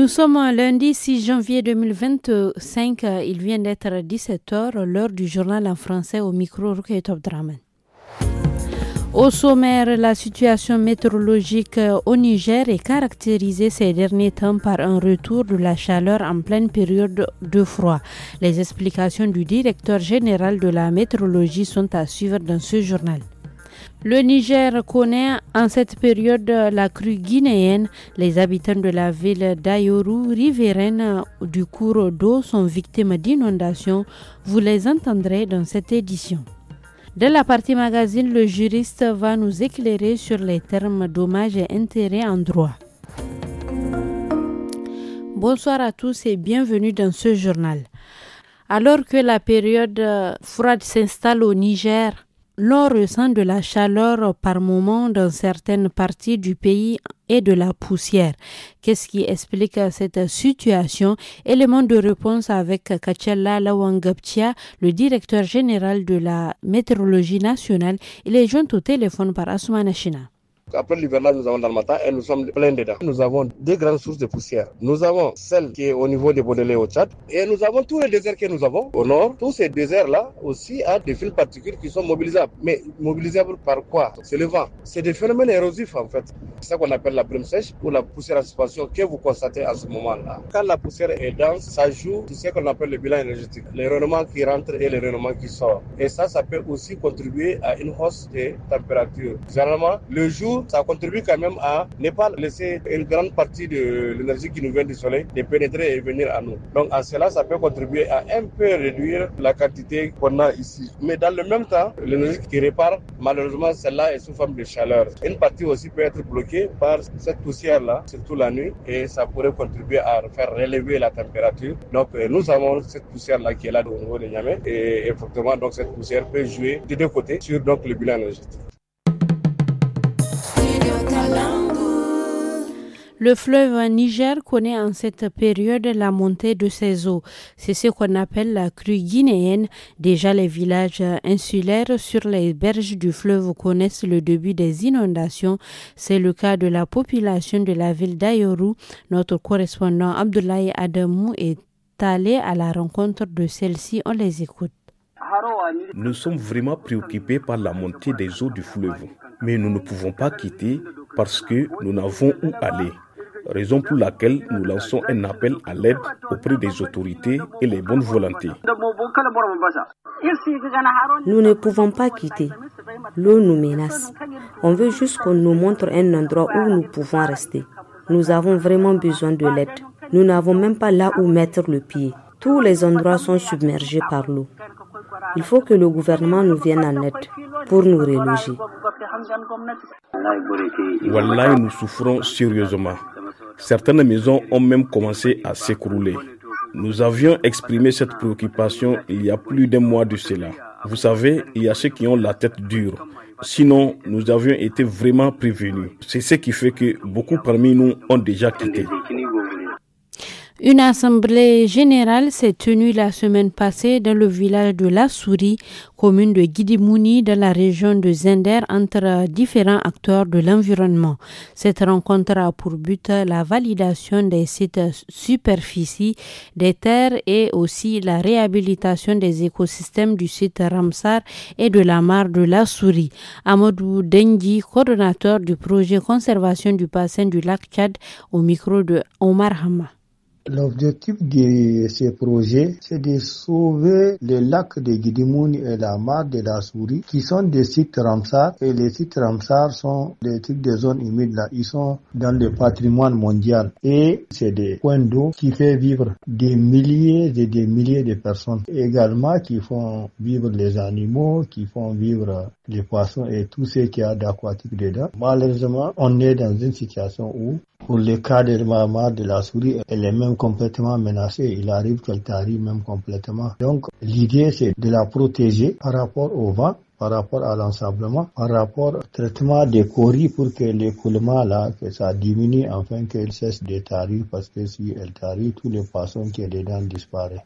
Nous sommes lundi 6 janvier 2025. Il vient d'être 17h, l'heure du journal en français au micro Rukai Abdraman. Au sommaire, la situation météorologique au Niger est caractérisée ces derniers temps par un retour de la chaleur en pleine période de froid. Les explications du directeur général de la météorologie sont à suivre dans ce journal. Le Niger connaît en cette période la crue guinéenne. Les habitants de la ville d'Ayoru, riveraine du cours d'eau, sont victimes d'inondations. Vous les entendrez dans cette édition. Dans la partie magazine, le juriste va nous éclairer sur les termes dommages et intérêts en droit. Bonsoir à tous et bienvenue dans ce journal. Alors que la période froide s'installe au Niger, l'on ressent de la chaleur par moment dans certaines parties du pays et de la poussière. Qu'est-ce qui explique cette situation? Élément de réponse avec Kachella Lawangaptia, le directeur général de la météorologie nationale. Il est joint au téléphone par Assoumana China. Après l'hivernage, nous avons dans le matin et nous sommes pleins dedans. Nous avons deux grandes sources de poussière. Nous avons celle qui est au niveau des Baudelaire au Tchad et nous avons tous les déserts que nous avons au nord. Tous ces déserts-là aussi ont des fils particules qui sont mobilisables. Mais mobilisables par quoi? C'est le vent. C'est des phénomènes érosifs en fait. C'est ça qu'on appelle la brume sèche ou la poussière en suspension que vous constatez à ce moment-là. Quand la poussière est dense, ça joue sur ce qu'on appelle le bilan énergétique. Les rayonnements qui rentrent et les rayonnements qui sortent. Et ça peut aussi contribuer à une hausse des températures. Généralement, le jour, ça contribue quand même à ne pas laisser une grande partie de l'énergie qui nous vient du soleil de pénétrer et venir à nous. Donc à cela, ça peut contribuer à un peu réduire la quantité qu'on a ici. Mais dans le même temps, l'énergie qui répare, malheureusement, celle-là est sous forme de chaleur. Une partie aussi peut être bloquée par cette poussière-là, surtout la nuit, et ça pourrait contribuer à faire relever la température. Donc nous avons cette poussière-là qui est là au niveau de Niamey, et effectivement, donc cette poussière peut jouer de deux côtés sur donc, le bilan énergétique. Le fleuve Niger connaît en cette période la montée de ses eaux. C'est ce qu'on appelle la crue guinéenne. Déjà, les villages insulaires sur les berges du fleuve connaissent le début des inondations. C'est le cas de la population de la ville d'Ayoru. Notre correspondant Abdoulaye Adamou est allé à la rencontre de celle-ci. On les écoute. Nous sommes vraiment préoccupés par la montée des eaux du fleuve, mais nous ne pouvons pas quitter parce que nous n'avons où aller. Raison pour laquelle nous lançons un appel à l'aide auprès des autorités et les bonnes volontés. Nous ne pouvons pas quitter. L'eau nous menace. On veut juste qu'on nous montre un endroit où nous pouvons rester. Nous avons vraiment besoin de l'aide. Nous n'avons même pas là où mettre le pied. Tous les endroits sont submergés par l'eau. Il faut que le gouvernement nous vienne en aide pour nous reloger. Wallahi, nous souffrons sérieusement. Certaines maisons ont même commencé à s'écrouler. Nous avions exprimé cette préoccupation il y a plus d'un mois de cela. Vous savez, il y a ceux qui ont la tête dure. Sinon, nous avions été vraiment prévenus. C'est ce qui fait que beaucoup parmi nous ont déjà quitté. Une assemblée générale s'est tenue la semaine passée dans le village de La Souris, commune de Guidimouni, dans la région de Zender, entre différents acteurs de l'environnement. Cette rencontre a pour but la validation des sites superficie, des terres et aussi la réhabilitation des écosystèmes du site Ramsar et de la mare de La Souris. Amadou Dengi, coordonnateur du projet conservation du bassin du lac Tchad, au micro de Omar Hama. L'objectif de ces projets, c'est de sauver les lacs de Guidimouni et la mare de la Souris, qui sont des sites Ramsar. Et les sites Ramsar sont des types de zones humides là. Ils sont dans le patrimoine mondial. Et c'est des points d'eau qui font vivre des milliers et des milliers de personnes. Également qui font vivre les animaux, qui font vivre les poissons et tout ce qu'il y a d'aquatique dedans. Malheureusement, on est dans une situation où, pour le cas de la mare de la Souris, elle est même complètement menacée. Il arrive qu'elle tarie même complètement. Donc, l'idée, c'est de la protéger par rapport au vent, par rapport à l'ensablement, par rapport au traitement des coris pour que l'écoulement là, que ça diminue afin qu'elle cesse de tarir, parce que si elle tarit, tous les poissons qui sont dedans disparaissent.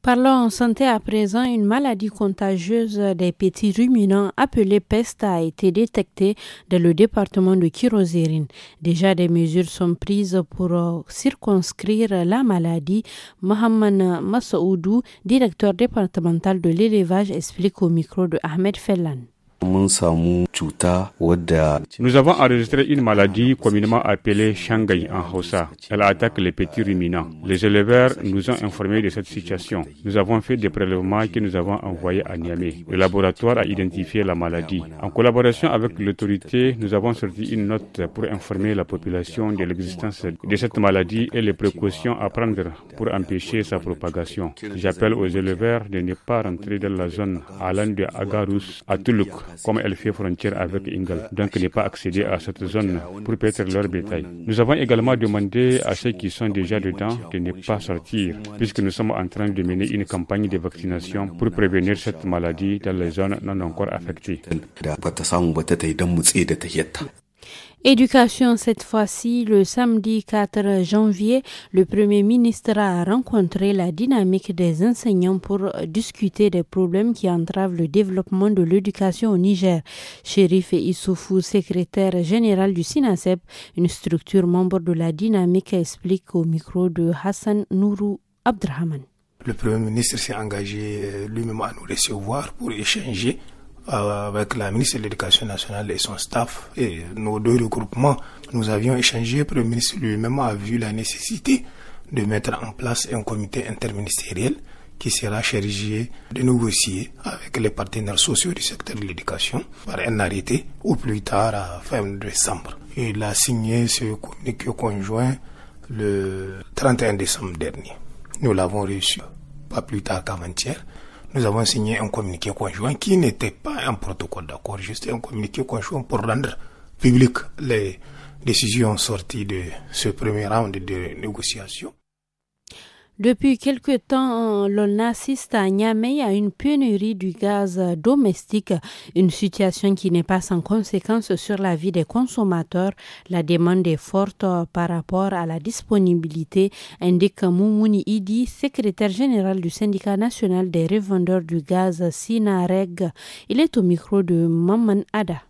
Parlons santé à présent. Une maladie contagieuse des petits ruminants appelée peste a été détectée dans le département de Kirozérine. Déjà, des mesures sont prises pour circonscrire la maladie. Mohamed Massoudou, directeur départemental de l'élevage, explique au micro de Ahmed Fellan. Nous avons enregistré une maladie communément appelée Shanghai en Hausa. Elle attaque les petits ruminants. Les éleveurs nous ont informés de cette situation. Nous avons fait des prélèvements que nous avons envoyés à Niamey. Le laboratoire a identifié la maladie. En collaboration avec l'autorité, nous avons sorti une note pour informer la population de l'existence de cette maladie et les précautions à prendre pour empêcher sa propagation. J'appelle aux éleveurs de ne pas rentrer dans la zone allant de Agarous à Toulouk, comme elle fait frontière avec Ingal, donc ne pas accéder à cette zone pour perdre leur bétail. Nous avons également demandé à ceux qui sont déjà dedans de ne pas sortir, puisque nous sommes en train de mener une campagne de vaccination pour prévenir cette maladie dans les zones non encore affectées. Éducation cette fois-ci, le samedi 4 janvier, le Premier ministre a rencontré la dynamique des enseignants pour discuter des problèmes qui entravent le développement de l'éducation au Niger. Chérif Issoufou, secrétaire général du SINASEP, une structure membre de la dynamique, explique au micro de Hassan Nourou Abdrahman. Le Premier ministre s'est engagé lui-même à nous recevoir pour échanger avec la ministre de l'Éducation nationale et son staff et nos deux regroupements. Nous avions échangé, le Premier ministre lui-même a vu la nécessité de mettre en place un comité interministériel qui sera chargé de négocier avec les partenaires sociaux du secteur de l'éducation par un arrêté au plus tard à fin décembre. Il a signé ce communiqué conjoint le 31 décembre dernier. Nous l'avons reçu pas plus tard qu'avant-hier. Nous avons signé un communiqué conjoint qui n'était pas un protocole d'accord, juste un communiqué conjoint pour rendre public les décisions sorties de ce premier round de négociations. Depuis quelque temps, l'on assiste à Niamey à une pénurie du gaz domestique, une situation qui n'est pas sans conséquence sur la vie des consommateurs. La demande est forte par rapport à la disponibilité, indique Moumouni Idi, secrétaire général du syndicat national des revendeurs du gaz Sinareg. Il est au micro de Maman Ada.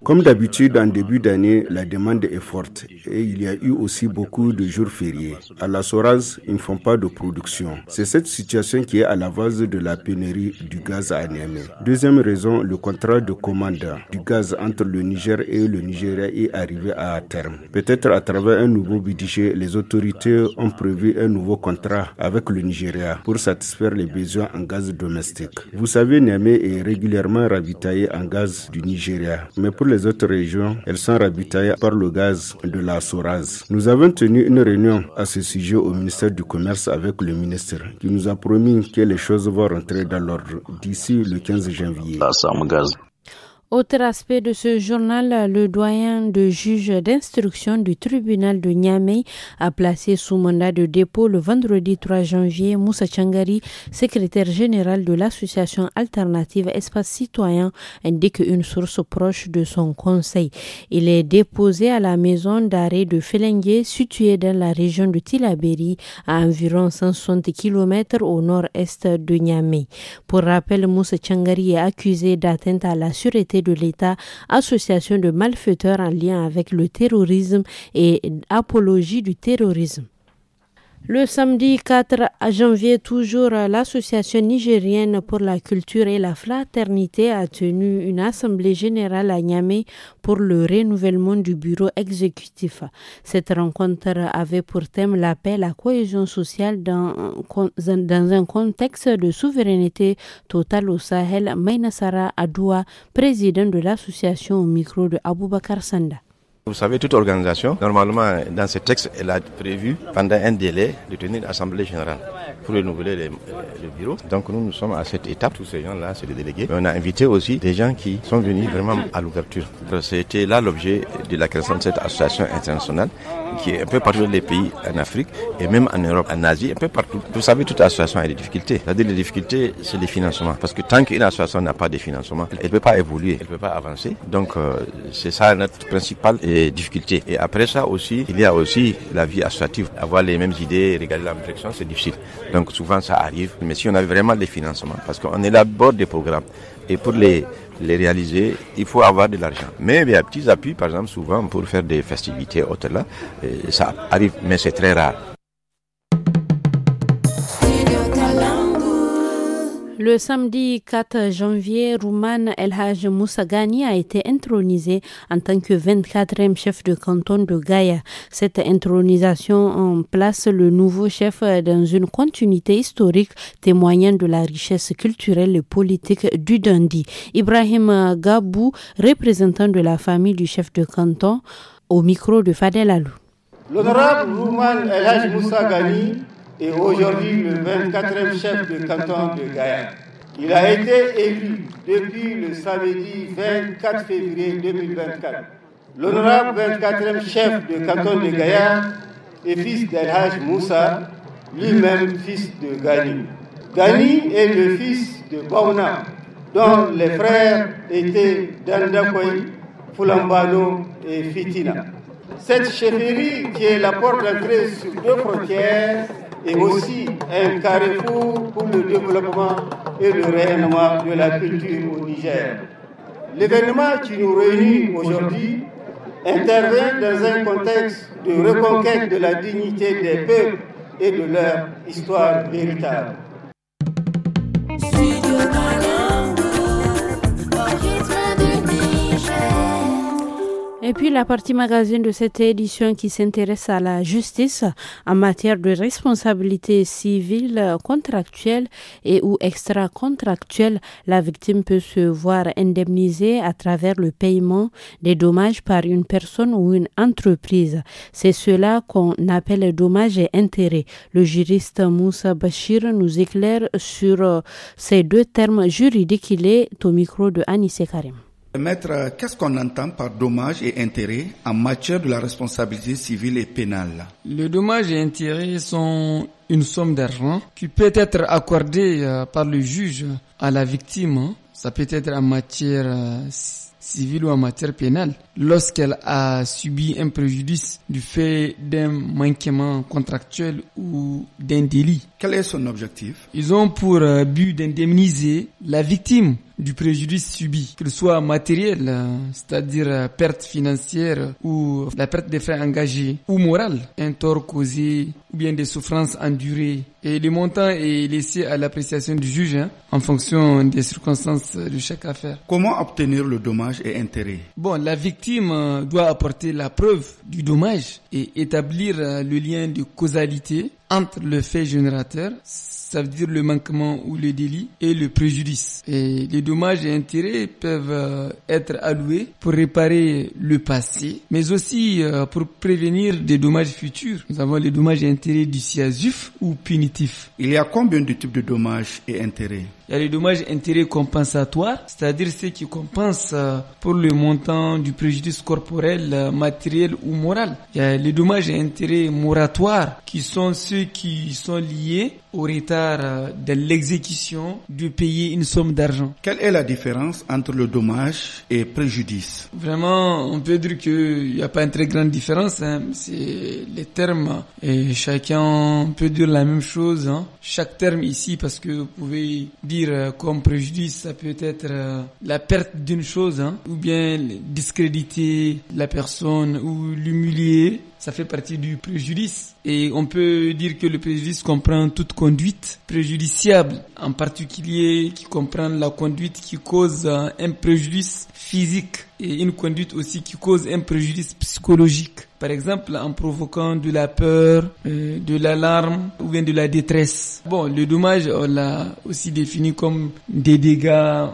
Comme d'habitude, en début d'année, la demande est forte et il y a eu aussi beaucoup de jours fériés. À la Soraz, ils ne font pas de production. C'est cette situation qui est à la base de la pénurie du gaz à Niamey. Deuxième raison, le contrat de commande du gaz entre le Niger et le Nigeria est arrivé à terme. Peut-être à travers un nouveau budget, les autorités ont prévu un nouveau contrat avec le Nigeria pour satisfaire les besoins en gaz domestique. Vous savez, Niamey est régulièrement ravitaillé en gaz du Nigeria, mais pour les autres régions, elles sont ravitaillées par le gaz de la Soraz. Nous avons tenu une réunion à ce sujet au ministère du Commerce avec le ministre qui nous a promis que les choses vont rentrer dans l'ordre d'ici le 15 janvier. Autre aspect de ce journal, le doyen de juge d'instruction du tribunal de Niamey a placé sous mandat de dépôt le vendredi 3 janvier Moussa Tchangari, secrétaire général de l'association alternative Espace Citoyen, indique une source proche de son conseil. Il est déposé à la maison d'arrêt de Felengue, située dans la région de Tilaberi, à environ 160 km au nord-est de Niamey. Pour rappel, Moussa Tchangari est accusé d'atteinte à la sûreté de l'État, association de malfaiteurs en lien avec le terrorisme et apologie du terrorisme. Le samedi 4 janvier, toujours, l'association nigérienne pour la culture et la fraternité a tenu une assemblée générale à Niamey pour le renouvellement du bureau exécutif. Cette rencontre avait pour thème la paix, la cohésion sociale dans un contexte de souveraineté totale au Sahel. Mainasara Adoua, président de l'association, au micro de Aboubakar Sanda. Vous savez, toute organisation, normalement, dans ce texte, elle a prévu, pendant un délai, de tenir l'Assemblée générale pour renouveler le bureau. Donc nous sommes à cette étape. Tous ces gens-là, c'est des délégués. Mais on a invité aussi des gens qui sont venus vraiment à l'ouverture. C'était là l'objet de la création de cette association internationale qui est un peu partout dans les pays en Afrique et même en Europe, en Asie, un peu partout. Vous savez, toute association a des difficultés. C'est-à-dire les difficultés, c'est les financements. Parce que tant qu'une association n'a pas de financement, elle ne peut pas évoluer, elle ne peut pas avancer. Donc c'est ça notre principal des difficultés. Et après ça aussi, il y a aussi la vie associative. Avoir les mêmes idées, regarder la même direction, c'est difficile. Donc souvent ça arrive. Mais si on avait vraiment des financements, parce qu'on élabore des programmes, et pour les réaliser, il faut avoir de l'argent. Mais il y a petits appuis, par exemple, souvent pour faire des festivités autres là, ça arrive, mais c'est très rare. Le samedi 4 janvier, Rouman El Haj Moussa Gani a été intronisé en tant que 24e chef de canton de Gaïa. Cette intronisation place le nouveau chef dans une continuité historique témoignant de la richesse culturelle et politique du Dundee. Ibrahim Gabou, représentant de la famille du chef de canton, au micro de Fadel Alou. L'honorable Rouman El Haj Moussa Gani est aujourd'hui le 24e chef de canton de Gaïa. Il a été élu depuis le samedi 24 février 2024. L'honorable 24e chef de canton de Gaïa est fils d'El Haj Moussa, lui-même fils de Gani. Gani est le fils de Baouna, dont les frères étaient Dandakoy, Fulambano et Fitina. Cette chefferie, qui est la porte d'entrée sur deux frontières, est aussi un carrefour pour le développement et le rayonnement de la culture au Niger. L'événement qui nous réunit aujourd'hui intervient dans un contexte de reconquête de la dignité des peuples et de leur histoire véritable. Et puis la partie magazine de cette édition qui s'intéresse à la justice en matière de responsabilité civile, contractuelle et ou extra-contractuelle. La victime peut se voir indemnisée à travers le paiement des dommages par une personne ou une entreprise. C'est cela qu'on appelle dommages et intérêts. Le juriste Moussa Bachir nous éclaire sur ces deux termes juridiques. Il est au micro de Anissé Karim. Maître, qu'est-ce qu'on entend par dommages et intérêts en matière de la responsabilité civile et pénale? Les dommages et intérêts sont une somme d'argent qui peut être accordée par le juge à la victime. Ça peut être en matière civile ou en matière pénale. Lorsqu'elle a subi un préjudice du fait d'un manquement contractuel ou d'un délit. Quel est son objectif? Ils ont pour but d'indemniser la victime du préjudice subi, qu'il soit matériel, c'est-à-dire perte financière ou la perte des frais engagés, ou moral, un tort causé ou bien des souffrances endurées. Et le montant est laissé à l'appréciation du juge en fonction des circonstances de chaque affaire. Comment obtenir le dommage et intérêt? Bon, la victime doit apporter la preuve du dommage et établir le lien de causalité entre le fait générateur, ça veut dire le manquement ou le délit, et le préjudice. Et les dommages et intérêts peuvent être alloués pour réparer le passé, mais aussi pour prévenir des dommages futurs. Nous avons les dommages et intérêts dissuasifs ou punitifs. Il y a combien de types de dommages et intérêts? Il y a les dommages et intérêts compensatoires, c'est-à-dire ceux qui compensent pour le montant du préjudice corporel, matériel ou moral. Il y a les dommages et intérêts moratoires, qui sont ceux qui sont liés au retard de l'exécution de payer une somme d'argent. Quelle est la différence entre le dommage et préjudice? Vraiment, on peut dire qu'il n'y a pas une très grande différence. C'est les termes et chacun peut dire la même chose. Chaque terme ici, parce que vous pouvez dire comme préjudice, ça peut être la perte d'une chose, ou bien discréditer la personne ou l'humilier. Ça fait partie du préjudice. Et on peut dire que le préjudice comprend toute conduite préjudiciable, en particulier qui comprend la conduite qui cause un préjudice physique et une conduite aussi qui cause un préjudice psychologique. Par exemple, en provoquant de la peur, de l'alarme ou bien de la détresse. Bon, le dommage, on l'a aussi défini comme des dégâts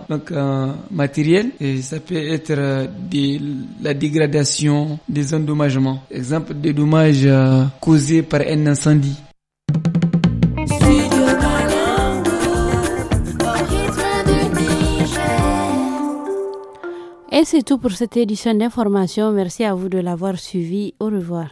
matériels. Et ça peut être la dégradation, des endommagements. Exemple, des dommages causés par un incendie. Et c'est tout pour cette édition d'information. Merci à vous de l'avoir suivi. Au revoir.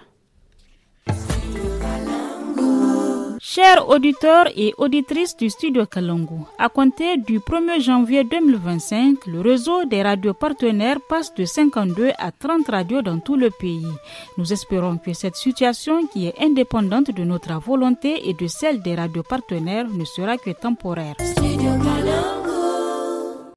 Chers auditeurs et auditrices du studio Kalangu, à compter du 1er janvier 2025, le réseau des radios partenaires passe de 52 à 30 radios dans tout le pays. Nous espérons que cette situation, qui est indépendante de notre volonté et de celle des radios partenaires, ne sera que temporaire. Studio Kalangu.